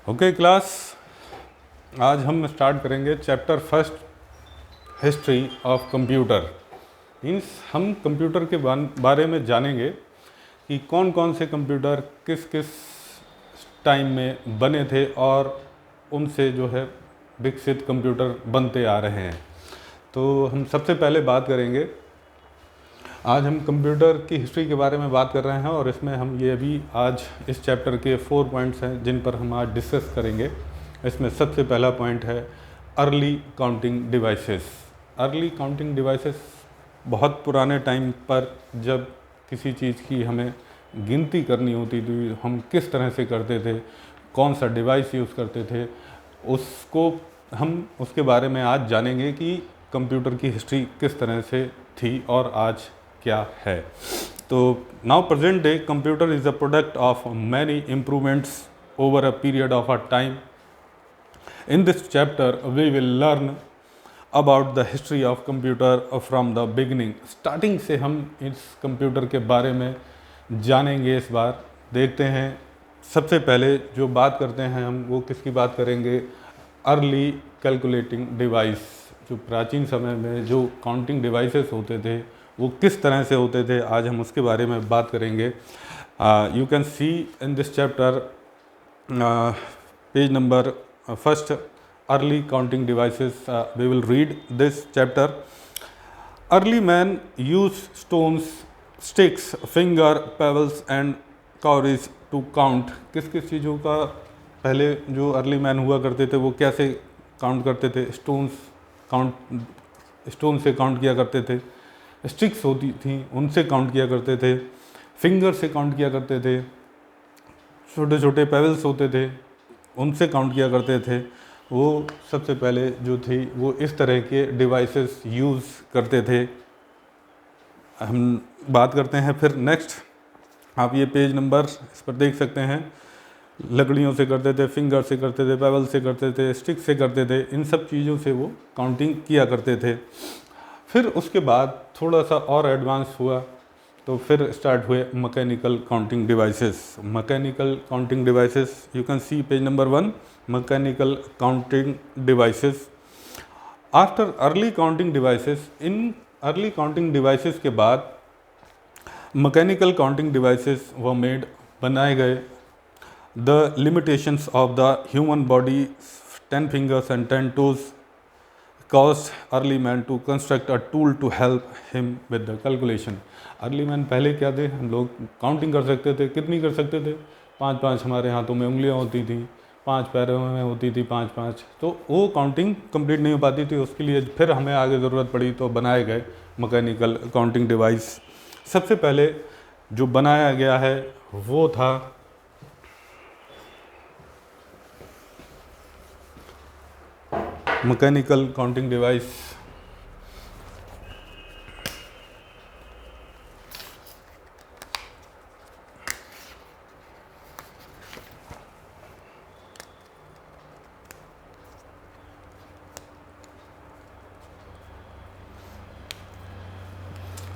Okay class, आज हम start करेंगे chapter first, history of computer. Means हम कंप्यूटर के बारे में जानेंगे कि कौन कौन से कंप्यूटर किस किस टाइम में बने थे और उनसे जो है विकसित कंप्यूटर बनते आ रहे हैं। तो हम सबसे पहले बात करेंगे, आज हम कंप्यूटर की हिस्ट्री के बारे में बात कर रहे हैं और इसमें हम ये अभी आज इस चैप्टर के 4 पॉइंट्स हैं जिन पर हम आज डिस्कस करेंगे। इसमें सबसे पहला पॉइंट है early counting devices. Early counting devices बहुत पुराने टाइम पर जब किसी चीज़ की हमें गिनती करनी होती थी, हम किस तरह से करते थे, कौन सा डिवाइस यूज़ करते थे, उसके बारे में आज जानेंगे कि कंप्यूटर की हिस्ट्री किस तरह से थी और आज क्या है। तो now present day computer is a product of many improvements over a period of a time. In this chapter we will learn about the history of computer from the beginning. Starting से हम इस computer के बारे में जानेंगे। इस बार देखते हैं, सबसे पहले जो बात करते हैं हम वो किसकी बात करेंगे, अर्ली कैलकुलेटिंग डिवाइस। जो प्राचीन समय में जो काउंटिंग डिवाइसेस होते थे वो किस तरह से होते थे, आज हम उसके बारे में बात करेंगे। You can see in this chapter page number first, early counting devices. We will read this chapter. Early man use stones, sticks, finger, pebbles and cowries to count. किस किस चीज़ों का पहले जो अर्ली मैन हुआ करते थे वो कैसे काउंट करते थे? स्टोन से काउंट किया करते थे, स्टिक्स होती थी उनसे काउंट किया करते थे, फिंगर से काउंट किया करते थे, छोटे छोटे पेबल्स होते थे उनसे काउंट किया करते थे। वो सबसे पहले जो थी वो इस तरह के डिवाइसेस यूज़ करते थे। हम बात करते हैं फिर नेक्स्ट, आप ये पेज नंबर इस पर देख सकते हैं। लकड़ियों से करते थे, फिंगर से करते थे, पेबल से करते थे, स्टिक से करते थे, इन सब चीज़ों से वो काउंटिंग किया करते थे। फिर उसके बाद थोड़ा सा और एडवांस हुआ तो फिर स्टार्ट हुए mechanical counting devices. Mechanical counting devices, you can C page number 1, mechanical counting devices. After early counting devices, in early counting devices के बाद मैकेनिकल काउंटिंग डिवाइसेस व मेड, बनाए गए। The limitations of the human body, 10 fingers and 10 toes, caused early man to construct a tool to help him with the calculation. Early man पहले क्या थे, हम लोग काउंटिंग कर सकते थे। कितनी कर सकते थे? 5-5 हमारे हाथों में उंगलियां होती थी, 5 पैरों में होती थी 5-5, तो वो काउंटिंग कंप्लीट नहीं हो पाती थी। उसके लिए फिर हमें आगे ज़रूरत पड़ी तो बनाए गए मैकेनिकल काउंटिंग डिवाइस। सबसे पहले जो बनाया गया है वो था mechanical counting device.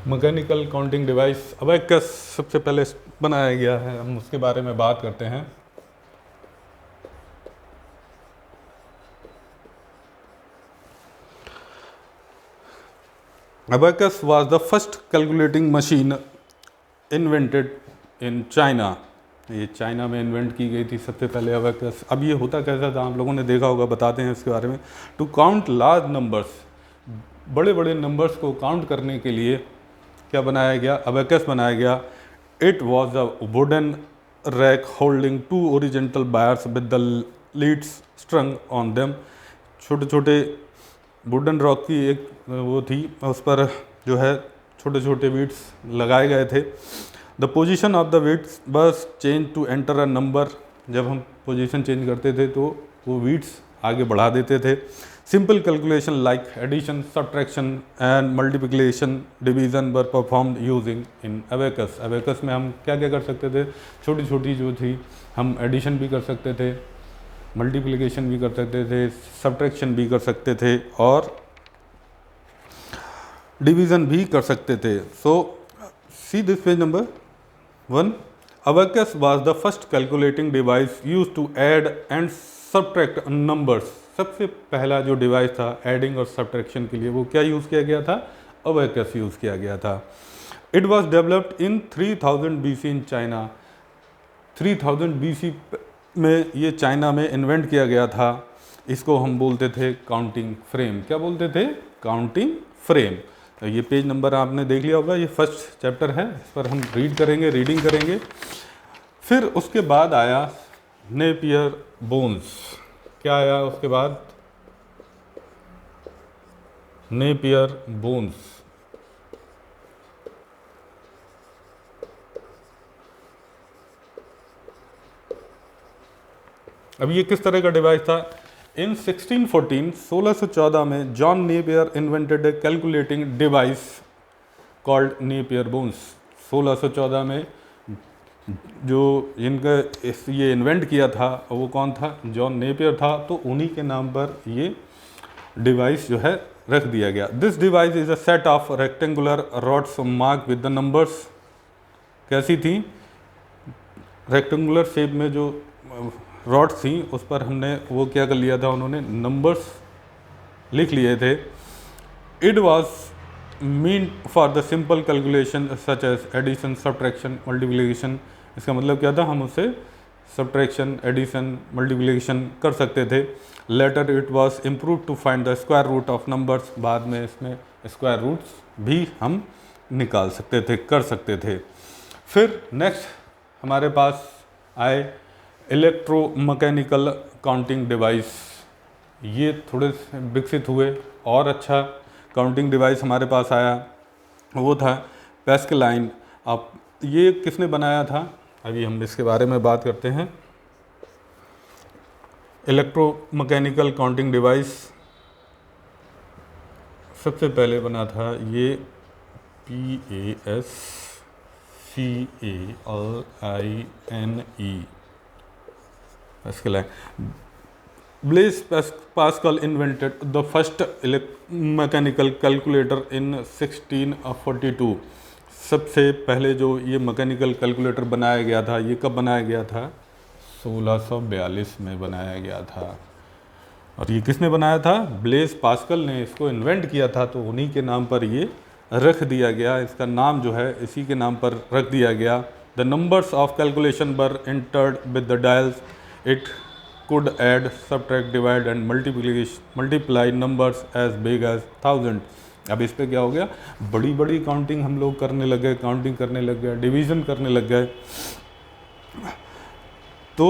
Mechanical counting device abacus सबसे पहले बनाया गया है, हम उसके बारे में बात करते हैं। Abacus was the first calculating machine invented in China. ये चाइना में इन्वेंट की गई थी सबसे पहले अबैकस। अब ये होता कैसा था, आप लोगों ने देखा होगा, बताते हैं इसके बारे में। टू काउंट लार्ज नंबर्स, बड़े बड़े नंबर्स को काउंट करने के लिए क्या बनाया गया? अबैकस बनाया गया। It was a wooden rack holding 2 horizontal wires with the beads strung on them. छोटे छोटे वुडन रॉक की एक वो थी, उस पर जो है छोटे छोटे बीट्स लगाए गए थे। The position of the beads बस change to enter a number. जब हम पोजीशन चेंज करते थे तो वो बीट्स आगे बढ़ा देते थे। Simple calculation like addition, subtraction and multiplication, division were performed using in abacus. Abacus में हम क्या क्या कर सकते थे? छोटी छोटी जो थी हम एडिशन भी कर सकते थे, मल्टीप्लिकेशन भी कर सकते थे, सब्ट्रैक्शन भी कर सकते थे और डिवीज़न भी कर सकते थे। So see this page number 1, abacus was the first calculating device used to add and subtract numbers. सबसे पहला जो डिवाइस था एडिंग और सब्ट्रैक्शन के लिए वो क्या यूज़ किया गया था? अबेकस यूज़ किया गया था। It was developed in 3000 BC in China. 3000 BC में ये चाइना में इन्वेंट किया गया था। इसको हम बोलते थे काउंटिंग फ्रेम। क्या बोलते थे? Counting frame. तो ये पेज नंबर आपने देख लिया होगा, ये फर्स्ट चैप्टर है, इस पर हम रीडिंग करेंगे। फिर उसके बाद आया नेपियर बोन्स। क्या आया उसके बाद? Napier bones. अब ये किस तरह का डिवाइस था? इन 1614 में John Napier invented a calculating device called Napier bones. 1614 में जो इनका ये इन्वेंट किया था वो कौन था? जॉन नेपियर था। तो उन्हीं के नाम पर ये डिवाइस जो है रख दिया गया। This device is a set of rectangular rods mark with the numbers. कैसी थी? रेक्टेंगुलर शेप में जो रॉड्स थी उस पर हमने वो क्या कर लिया था, उन्होंने नंबर्स लिख लिए थे। It was mean for the simple calculation such as addition, subtraction, multiplication. इसका मतलब क्या था? हम उससे सब्ट्रैक्शन, एडिशन, मल्टीप्लिकेशन कर सकते थे। Later it was improve to find the square root of numbers. बाद में इसमें स्क्वायर रूट्स भी हम निकाल सकते थे, कर सकते थे। फिर नेक्स्ट हमारे पास आए इलेक्ट्रोमैकेनिकल काउंटिंग डिवाइस। ये थोड़े से विकसित हुए और अच्छा काउंटिंग डिवाइस हमारे पास आया, वो था पैस्कलाइन। अब ये किसने बनाया था? अभी हम इसके बारे में बात करते हैं। इलेक्ट्रोमैकेनिकल काउंटिंग डिवाइस सबसे पहले बना था ये PASCALINE Pascaline. Blaise Pascal invented the first mechanical calculator in 1642। सबसे पहले जो ये मैकेनिकल कैलकुलेटर बनाया गया था, ये कब बनाया गया था? 1642 में बनाया गया था। और ये किसने बनाया था? ब्लेस पास्कल ने इसको इन्वेंट किया था। तो उन्हीं के नाम पर ये रख दिया गया, इसका नाम जो है इसी के नाम पर रख दिया गया। The numbers of calculation were entered with the dials. It could add, subtract, divide and multiply numbers as big as 1000। अब इस पे क्या हो गया? बड़ी बड़ी काउंटिंग हम लोग करने लग गए, काउंटिंग करने लग गए, डिवीज़न करने लग गए। तो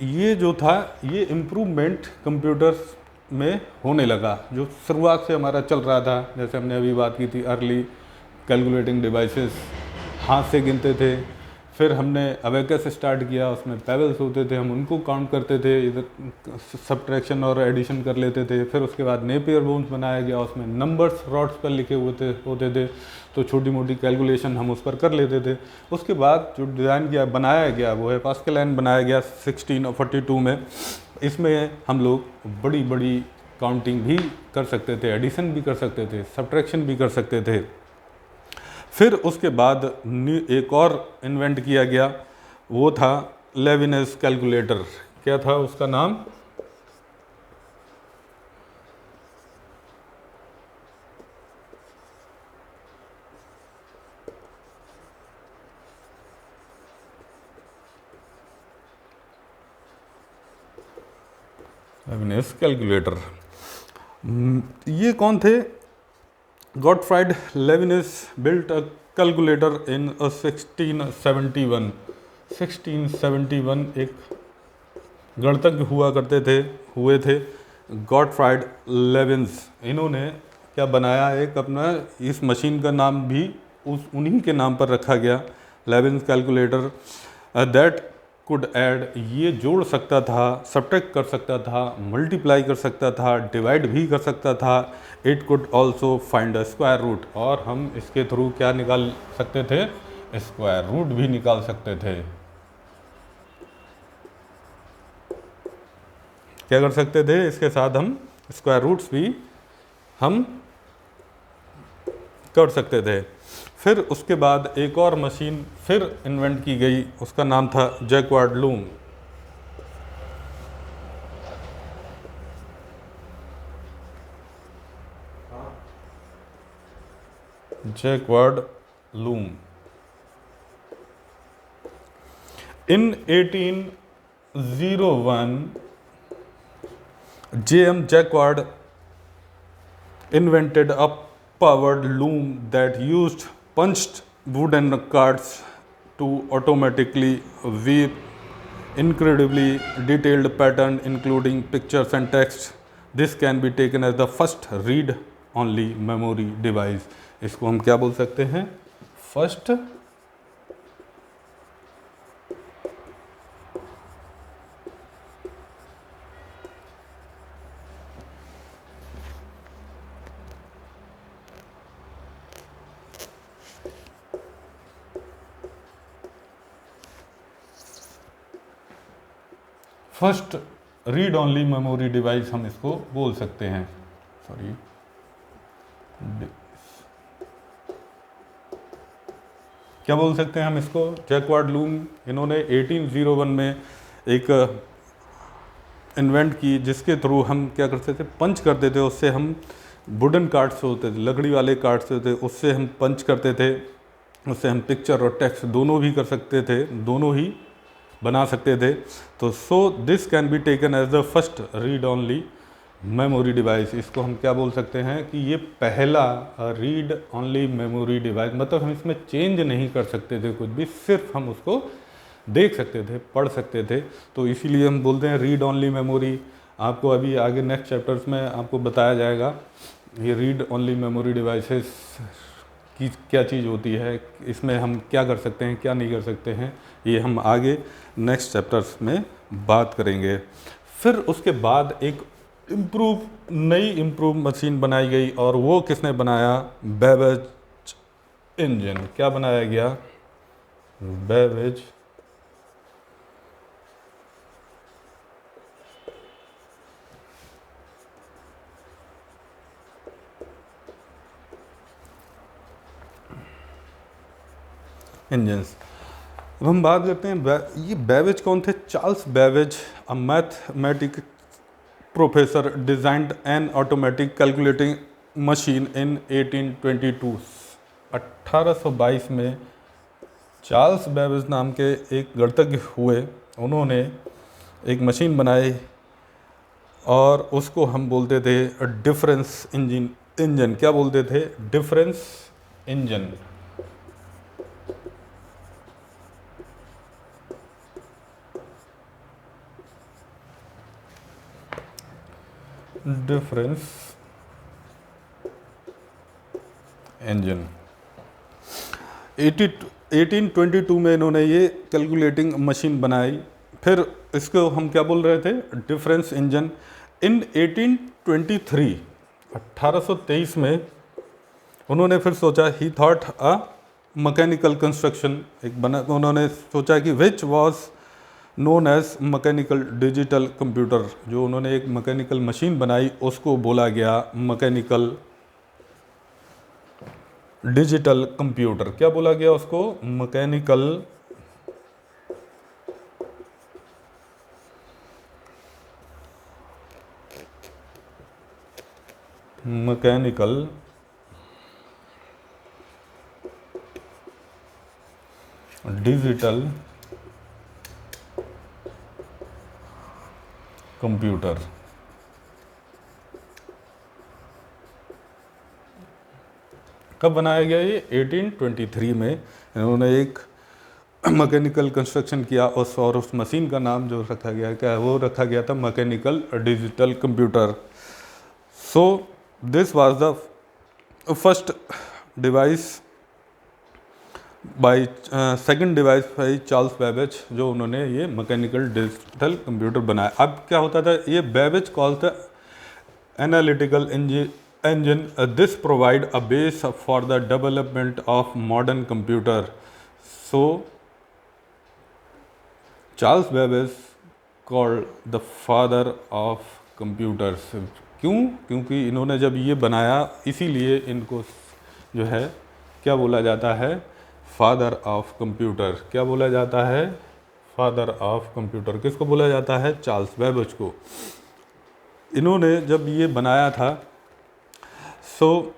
ये जो था ये इम्प्रूवमेंट कंप्यूटर्स में होने लगा, जो शुरुआत से हमारा चल रहा था। जैसे हमने अभी बात की थी, अर्ली कैलकुलेटिंग डिवाइसेस हाथ से गिनते थे। फिर हमने अबेकस स्टार्ट किया, उसमें पेबल्स होते थे, हम उनको काउंट करते थे, इधर सब्ट्रैक्शन और एडिशन कर लेते थे। फिर उसके बाद नेपियर बोन्स बनाया गया, उसमें नंबर्स रॉड्स पर लिखे होते थे, तो छोटी मोटी कैलकुलेशन हम उस पर कर लेते थे। उसके बाद जो डिज़ाइन किया, बनाया गया, वो है पास्कलाइन बनाया गया 1642 में। इसमें हम लोग बड़ी बड़ी काउंटिंग भी कर सकते थे, एडिशन भी कर सकते थे, सब्ट्रैक्शन भी कर सकते थे। फिर उसके बाद एक और इन्वेंट किया गया, वो था लेविनस कैलकुलेटर। क्या था उसका नाम? लेविनस कैलकुलेटर। ये कौन थे? गॉटफ्राइड लेविनस बिल्ट अ कैलकुलेटर इन 1671। 1671 एक गणितज्ञ हुए थे गॉटफ्राइड लेविन्स। इन्होंने क्या बनाया? एक अपना, इस मशीन का नाम भी उन्हीं के नाम पर रखा गया, लेविन्स कैलकुलेटर। दैट कुड ऐड, ये जोड़ सकता था, सब्ट्रैक्ट कर सकता था, मल्टीप्लाई कर सकता था, डिवाइड भी कर सकता था। It could also find a square root, और हम इसके थ्रू क्या निकाल सकते थे? स्क्वायर रूट भी निकाल सकते थे। क्या कर सकते थे? इसके साथ हम स्क्वायर रूट्स भी हम कर सकते थे। फिर उसके बाद एक और मशीन फिर इन्वेंट की गई, उसका नाम था jacquard loom. Jacquard loom in 1801 J.M. Jacquard invented a powered loom that used punched wooden cards to automatically weave incredibly detailed pattern including pictures and text. This can be taken as the first read only memory device. इसको हम क्या बोल सकते हैं? First first read only memory device हम इसको बोल सकते हैं। सॉरी, क्या बोल सकते हैं हम इसको? जैक्वार्ड लूम इन्होंने 1801 में एक इन्वेंट की, जिसके थ्रू हम क्या करते थे, पंच करते थे। उससे हम वुडन कार्ड्स होते थे, लकड़ी वाले कार्ड्स होते थे, उससे हम पंच करते थे। उससे हम पिक्चर और टेक्स्ट दोनों भी कर सकते थे, दोनों ही बना सकते थे। तो this can be taken as the first read only memory device. इसको हम क्या बोल सकते हैं कि ये पहला रीड ओनली मेमोरी डिवाइस, मतलब हम इसमें चेंज नहीं कर सकते थे कुछ भी, सिर्फ हम उसको देख सकते थे, पढ़ सकते थे। तो इसीलिए हम बोलते हैं रीड ओनली मेमोरी। आपको अभी आगे नेक्स्ट चैप्टर्स में आपको बताया जाएगा ये रीड ओनली मेमोरी डिवाइसेस की क्या चीज़ होती है, इसमें हम क्या कर सकते हैं, क्या नहीं कर सकते हैं, ये हम आगे नेक्स्ट चैप्टर्स में बात करेंगे। फिर उसके बाद एक नई इम्प्रूव मशीन बनाई गई, और वो किसने बनाया? Babbage engine. क्या बनाया गया? Babbage engines. अब हम बात करते हैं ये बेबेज कौन थे? Charles Babbage, a mathematic professor, designed an automatic calculating machine in 1822। 1822 में चार्ल्स बेबेज नाम के एक गणितज्ञ हुए, उन्होंने एक मशीन बनाई और उसको हम बोलते थे डिफरेंस इंजन। क्या बोलते थे? Difference engine. डिफरेंस इंजन 1822 में इन्होंने ये कैलकुलेटिंग मशीन बनाई। फिर इसको हम क्या बोल रहे थे? Difference engine. इन 1823 में उन्होंने फिर सोचा, he thought a mechanical construction, एक बना, उन्होंने सोचा कि which was known as mechanical digital computer. जो उन्होंने एक मैकेनिकल मशीन बनाई उसको बोला गया मैकेनिकल डिजिटल कंप्यूटर। क्या बोला गया उसको? Mechanical digital computer. कब बनाया गया ये? 1823 में इन्होंने एक मैकेनिकल कंस्ट्रक्शन किया और उस मशीन का नाम जो रखा गया, क्या वो रखा गया था? Mechanical digital computer. So this was the first device by second device by Charles Babbage, जो उन्होंने ये मैकेनिकल डिजिटल कंप्यूटर बनाया। अब क्या होता था? ये Babbage called the analytical engine. This provide a base for the development of modern computer. So Charles Babbage called the father of computers. क्यों? क्योंकि इन्होंने जब ये बनाया, इसीलिए इनको जो है क्या बोला जाता है, फादर ऑफ कंप्यूटर। क्या बोला जाता है, फादर ऑफ कंप्यूटर। किसको बोला जाता है, चार्ल्स बेबेज को। इन्होंने जब ये बनाया था, सो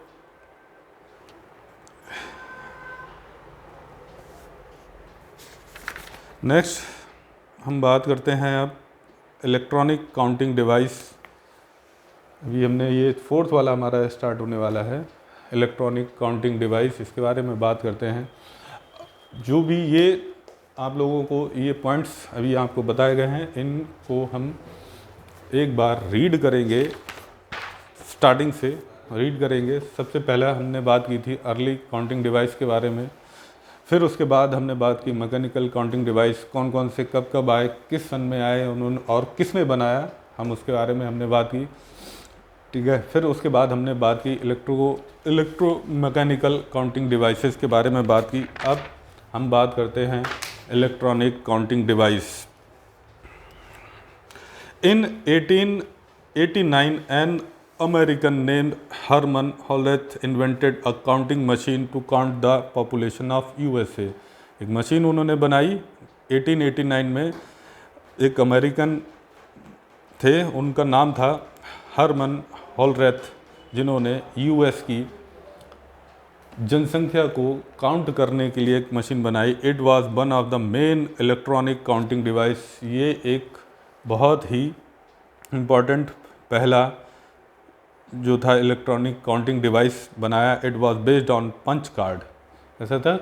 नेक्स्ट हम बात करते हैं अब इलेक्ट्रॉनिक काउंटिंग डिवाइस। अभी हमने ये 4th वाला हमारा स्टार्ट होने वाला है, इलेक्ट्रॉनिक काउंटिंग डिवाइस। इसके बारे में बात करते हैं। जो भी ये आप लोगों को ये पॉइंट्स अभी आपको बताए गए हैं, इनको हम एक बार रीड करेंगे, स्टार्टिंग से रीड करेंगे। सबसे पहला हमने बात की थी अर्ली काउंटिंग डिवाइस के बारे में, फिर उसके बाद हमने बात की मैकेनिकल काउंटिंग डिवाइस, कौन कौन से कब कब आए, किस सन में आए उन्होंने और किस में बनाया, हम उसके बारे में हमने बात की। ठीक है, फिर उसके बाद हमने बात की इलेक्ट्रो मैकेनिकल काउंटिंग डिवाइसेस के बारे में बात की। अब हम बात करते हैं electronic counting device. In 1889 an American named Herman Hollerith invented a counting machine to count the population of USA. एक मशीन उन्होंने बनाई 1889 में। एक अमेरिकन थे, उनका नाम था हर्मन होलरेथ, जिन्होंने यूएस की जनसंख्या को काउंट करने के लिए एक मशीन बनाई। It was one of the main electronic counting device. ये एक बहुत ही इम्पॉर्टेंट पहला जो था इलेक्ट्रॉनिक काउंटिंग डिवाइस बनाया। It was based on punch card. ऐसा था,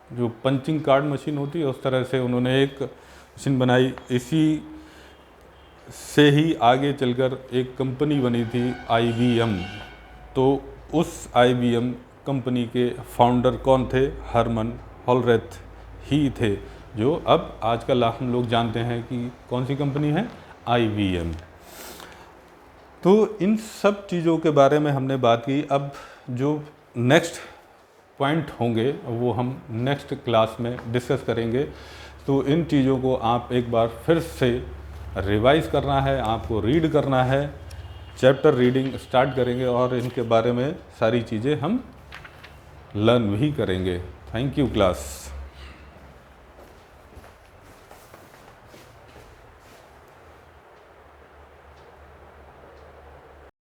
जो पंचिंग कार्ड मशीन होती है उस तरह से उन्होंने एक मशीन बनाई। इसी से ही आगे चलकर एक कंपनी बनी थी IBM। तो उस IBM कंपनी के फाउंडर कौन थे, हर्मन होलरेथ ही थे, जो अब आजकल हम लोग जानते हैं कि कौन सी कंपनी है, IBM। तो इन सब चीज़ों के बारे में हमने बात की। अब जो नेक्स्ट पॉइंट होंगे वो हम नेक्स्ट क्लास में डिस्कस करेंगे। तो इन चीज़ों को आप एक बार फिर से रिवाइज करना है, आपको रीड करना है। चैप्टर रीडिंग स्टार्ट करेंगे और इनके बारे में सारी चीज़ें हम लर्न भी करेंगे। Thank you class.